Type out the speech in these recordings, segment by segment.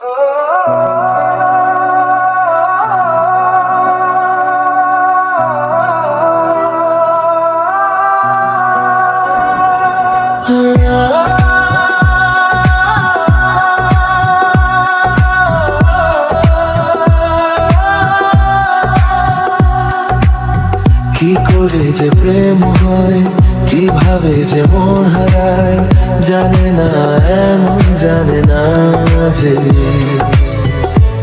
কি করে যে প্রেম হয়, কিভাবে যে মন হারায়, জানে না এমন জানে না যে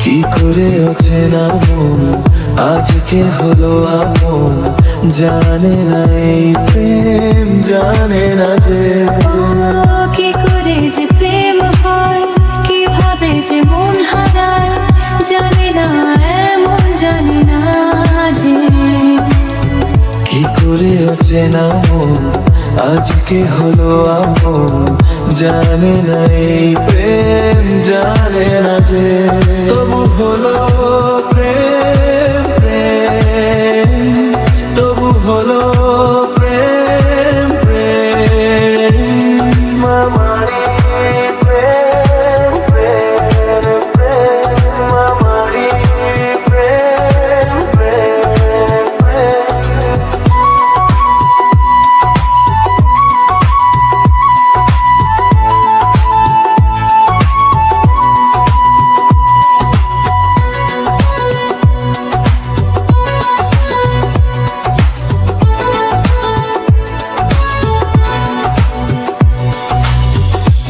কি করে অচেনা মন আজকে হলো আপন, জানে না এই প্রেম, জানে না যে কি করে যে প্রেম হয়, কিভাবে যে মন হারায়, জানে না এমন জানে না যে কি করে অচেনা মন আজকে হলো আপন, জানে না এই প্রেম, জানে না যে তবু হলো প্রেম প্রেম, তবু হলো প্রেম প্রেম, আমারি প্রেম প্রেম প্রেম, আমারি প্রেম প্রেম প্রেম।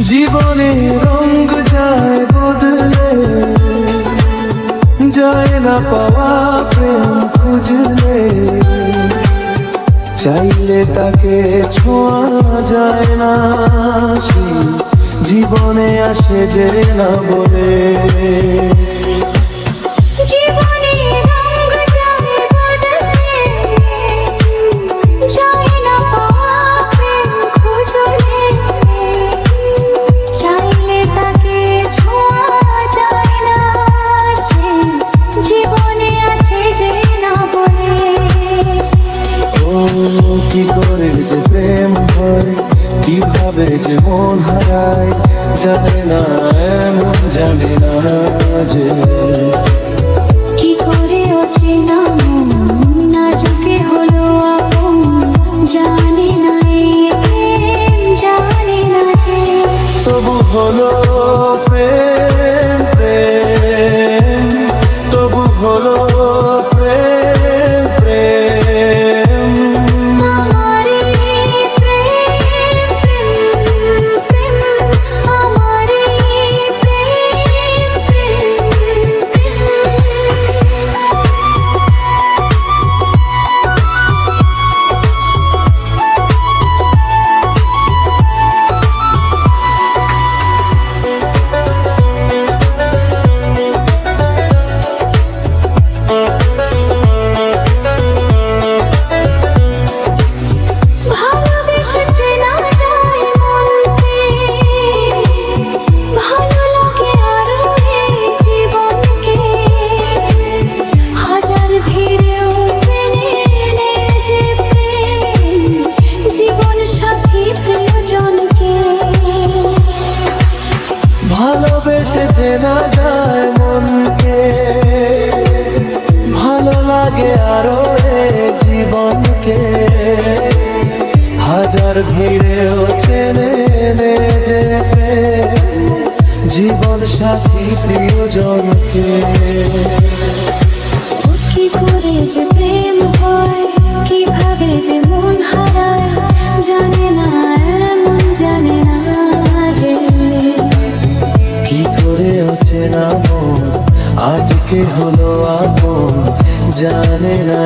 জীবনে রঙ যায় বদলে, যায় না পাওয়া প্রেম খুঁজলে, চাইলে তাকে ছোঁয়া যায় না, সে জীবনে আসে যে না বলে। জীবনে রঙ যায় বদলে, যায় না পাওয়া প্রেম খুঁজলে, চাইলে তাকে ছোঁয়া যায় না, সে জীবনে আসে যে না বলে। ও কি করে যে প্রেম হয়, কিভাবে যে মন হারায়, জানে না এমন জানে না যে কি করে অচেনা মন আজকে হলো আপন, জানে না এই প্রেম, জানে না যে তবু হলো প্রেম প্রেম, তবু হলো প্রেম প্রেম, আমারি প্রেম প্রেম প্রেম, আমারি প্রেম প্রেম ভালোবেসে চেনা যায় মনকে, ভালো লাগে আরো এই জীবনকে, হাজার ভিড়েও চেনে নে যে প্রেম, জীবন সাথী প্রিয়জনকে। ভালোবেসে চেনা যায় মনকে, ভালো লাগে আরো এ জীবনকে, হাজার ভিড়েও চেনে নে যে প্রেম, জীবন সাথী প্রিয়জনকে। কি করে যে প্রেম হয়, কিভাবে যে মন হারায়, জানে না এমন জানে না যে কি করে অচেনা মন আজকে হলো আপন, জানে না